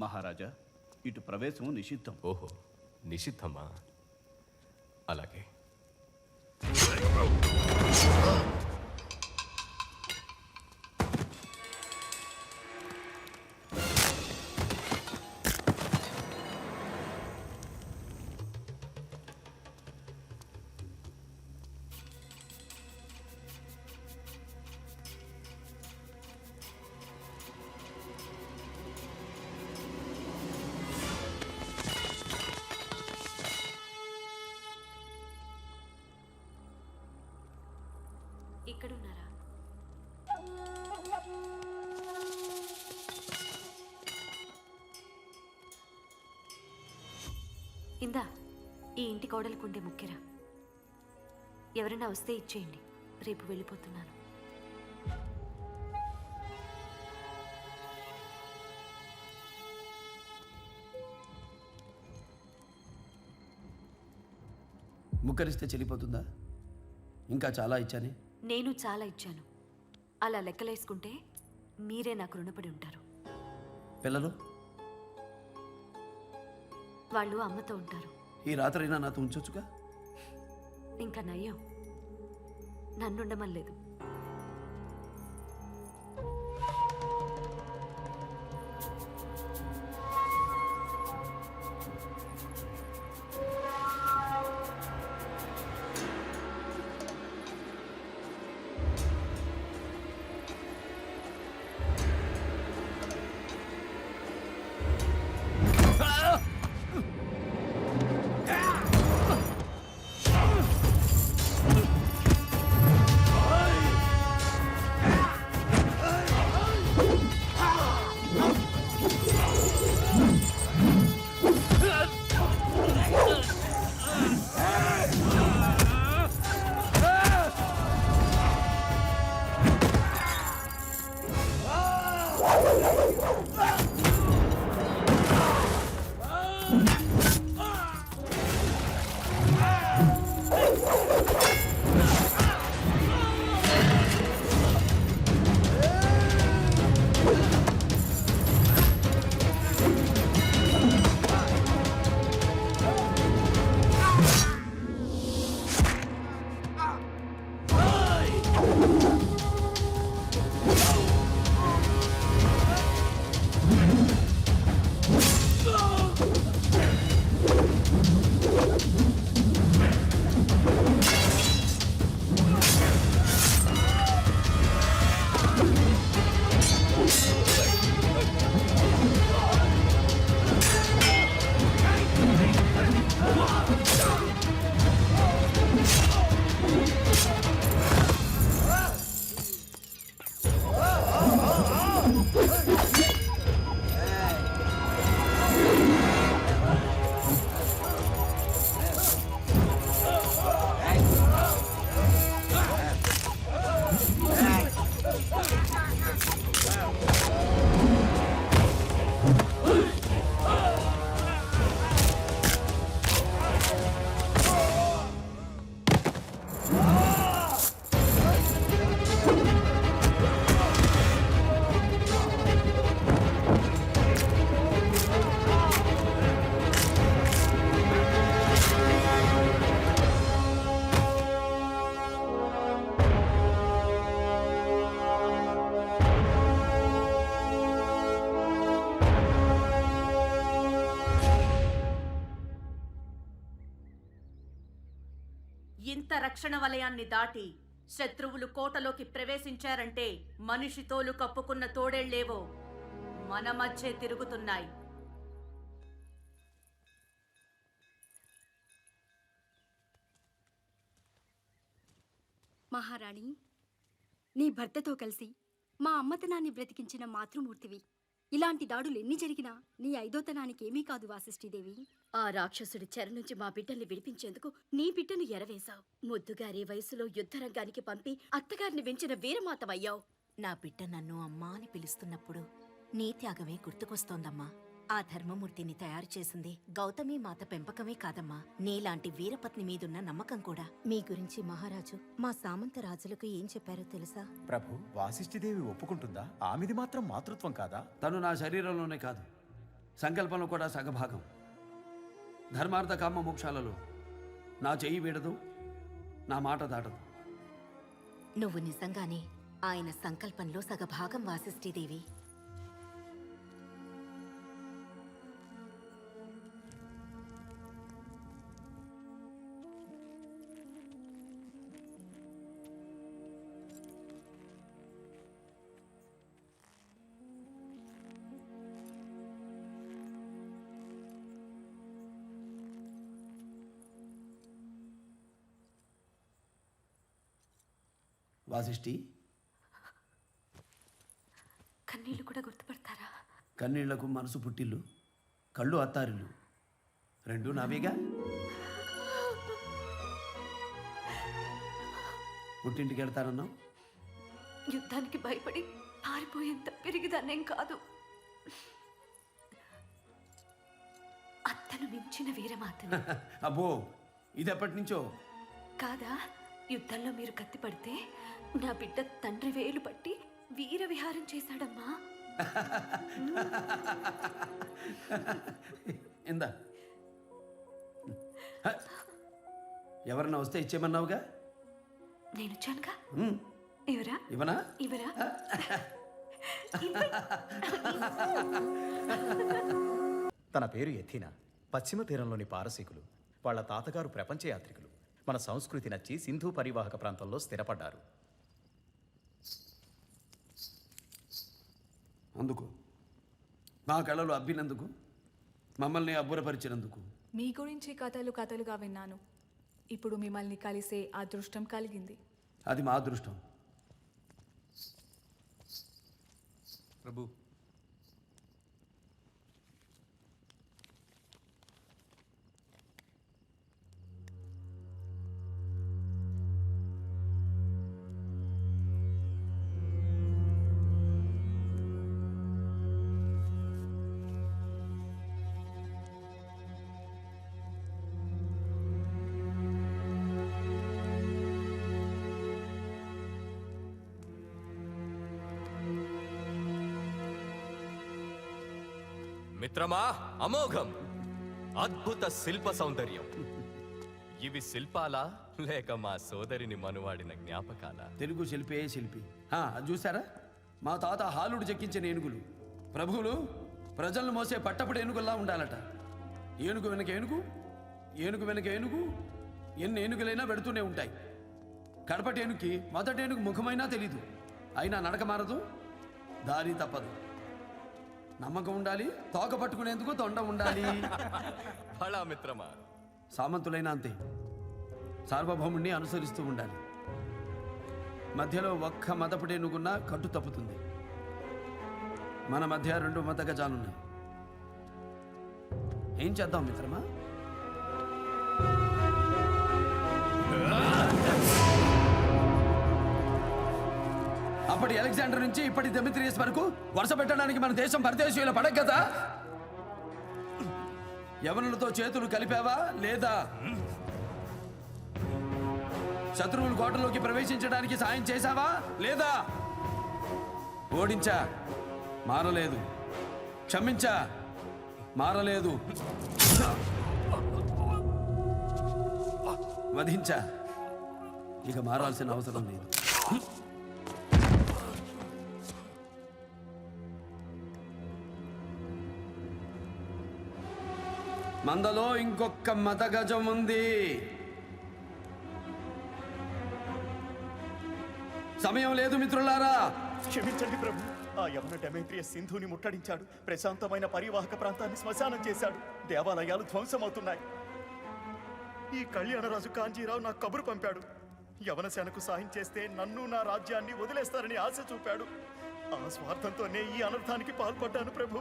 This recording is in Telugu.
మహారాజా, ఇటు ప్రవేశం నిషిద్ధం. ఓహో, నిషిద్ధమా? అలాగే. ఇక్కడున్నారా? ఇందా, ఈ ఇంటి కోడలుకుండే ముఖ్యరా. ఎవరైనా వస్తే ఇచ్చేయండి, రేపు వెళ్ళిపోతున్నాను. ముక్కరిస్తే చెల్లిపోతుందా? ఇంకా చాలా ఇచ్చానే. నేను చాలా ఇచ్చాను. అలా లెక్కలేసుకుంటే మీరే నాకు రుణపడి ఉంటారు. పిల్లలు వాళ్ళు అమ్మతో ఉంటారు. ఈ రాత్రైనా నాతో ఉంచొచ్చుగా. ఇంకా నయ్యం, నన్నుండమనలేదు. ఇంత రక్షణ వలయాన్ని దాటి శత్రువులు కోటలోకి ప్రవేశించారంటే మనిషి తోలు కప్పుకున్న తోడేళ్లేవో మన మధ్య తిరుగుతున్నాయి. మహారాణి, నీ భర్తతో కలిసి మా అమ్మతనాన్ని బ్రతికించిన మాతృమూర్తివి. ఇలాంటి దాడులు ఎన్ని జరిగినా నీ ఐదోతనానికి ఏమీ కాదు వాసిష్ఠీదేవి. ఆ రాక్షసుడి చెర నుంచి మా బిడ్డల్ని విడిపించేందుకు నీ బిడ్డను ఎరవేశావు. ముద్దుగారి వయసులో యుద్ధరంగానికి పంపి అత్తగారిని వెంచిన వీరమాతవయ్యావు. నా బిడ్డ నన్ను అమ్మా అని పిలుస్తున్నప్పుడు నీ త్యాగమే గుర్తుకొస్తోందమ్మా. ఆ ధర్మమూర్తిని తయారు చేసింది గౌతమి మాత పెంపకమే కాదమ్మా, నీలాంటి వీరపత్ని మీదున్న నమ్మకం కూడా. మీ గురించి మహారాజు మా సామంత రాజులకు ఏం చెప్పారో తెలుసా? ప్రభు, వాసిష్ఠిదేవి ఒప్పుకుంటుందా? ఆమెది మాత్రం మాతృత్వం కాదా? తను నా శరీరంలోనే కాదు, సంకల్పంలో కూడా సగభాగం. ధర్మార్థ కామ మోక్షాలలో నా చెయ్యి వీడదు, నా మాట దాటదు. నువ్వు నిజంగానే ఆయన సంకల్పంలో సగభాగం వాసిష్ఠీదేవి. వాసిష్ఠి, కన్నీళ్లు కూడా గుర్తుపడతారా? కన్నీళ్లకు మనసు పుట్టిల్లు, కళ్ళు అత్తారిల్లు, రెండు నావేగా. పుట్టింటికి వెళ్తానన్నావు. యుద్ధానికి భయపడి పారిపోయేంత పెరిగిదాన్నేం కాదు. అత్తను మించిన వీరమాతను. అబ్బో, ఇది ఎప్పటి నుంచో? కాదా, యుద్ధంలో మీరు కత్తి పడితే నా బిడ్డ తండ్రి వేలు పట్టి వీర విహారం చేశాడమ్మా. ఇందా, ఎవరన్నా వస్తే ఇచ్చేయమన్నావుగా. నేను వచ్చానుగా. ఎవరా? ఇవనా? ఇవరా? తన పేరు ఎథీనా. పశ్చిమ తీరంలోని పారసీకులు. వాళ్ళ తాతగారు ప్రపంచ యాత్రికులు. మన సంస్కృతి నచ్చి సింధు పరివాహక ప్రాంతంలో స్థిరపడ్డారు. అందుకు మా కళలు అబ్బినందుకు, మమ్మల్ని అబ్బురపరిచినందుకు. మీ గురించి కథలుగా విన్నాను. ఇప్పుడు మిమ్మల్ని కలిసే అదృష్టం కలిగింది. అది మా అదృష్టం. ప్రభు, మిత్రమా, అమోఘం, అద్భుత శిల్ప సౌందర్యం. ఇవి శిల్పాలా లేక మా సోదరిని మనువాడిన జ్ఞాపకాలా? తెలుగు శిల్పే శిల్పి. అది చూసారా? మా తాత హాలుడు చెక్కించిన ఏనుగులు. ప్రభువులు ప్రజలను మోసే పట్టపుడు ఏనుగుల్లా ఉండాలట. ఏనుగు వెనక ఏనుగు, ఏనుగు వెనక ఏనుగు, ఎన్ని ఏనుగులైనా పెడుతూనే ఉంటాయి. కడపటి ఏనుగుకి మొదటి ఏనుగు ముఖమైనా తెలీదు. అయినా నడక మారదు, దారి తప్పదు. నమ్మకం ఉండాలి, తోక పట్టుకునేందుకు తొండ ఉండాలి. బలా మిత్రమా. సామంతులైనా అంతే, సార్వభౌముణ్ణి అనుసరిస్తూ ఉండాలి. మధ్యలో ఒక్క మతపుడేనుగున్నా కట్టు తప్పుతుంది. మన మధ్య 2 మత గజాలున్నాయి. ఏం చేద్దాం మిత్రమా? అప్పటి అలెగ్జాండర్ నుంచి ఇప్పటి డెమిత్రియస్ వరకు వరుస పెట్టడానికి మన దేశం పరదేశీయుల పడక కదా. యవనులతో చేతులు కలిపావా లేదా? శత్రువులు కోటలోకి ప్రవేశించడానికి సాయం చేశావా లేదా? ఓడించా, మారలేదు. క్షమించా, మారలేదు. వధించా, ఇక మారాల్సిన అవసరం లేదు. మందలో ఇంకొక మతగజం ఉంది. సమయం లేదు మిత్రులారా. క్షమించండి ప్రభు. ఆ యవన డెమెట్రియస్ సింధుని ముట్టడించాడు. ప్రశాంతమైన పరివాహక ప్రాంతాన్ని శ్మశానం చేశాడు. దేవాలయాలు ధ్వంసమవుతున్నాయి. ఈ కళ్యాణరాజు కాంజీరావు నాకు కబురు పంపాడు. యవన సేనకు సాయం చేస్తే నన్ను, నా రాజ్యాన్ని వదిలేస్తారని ఆశ చూపాడు. ఆ స్వార్థంతోనే ఈ అనర్థానికి పాల్పడ్డాను ప్రభు.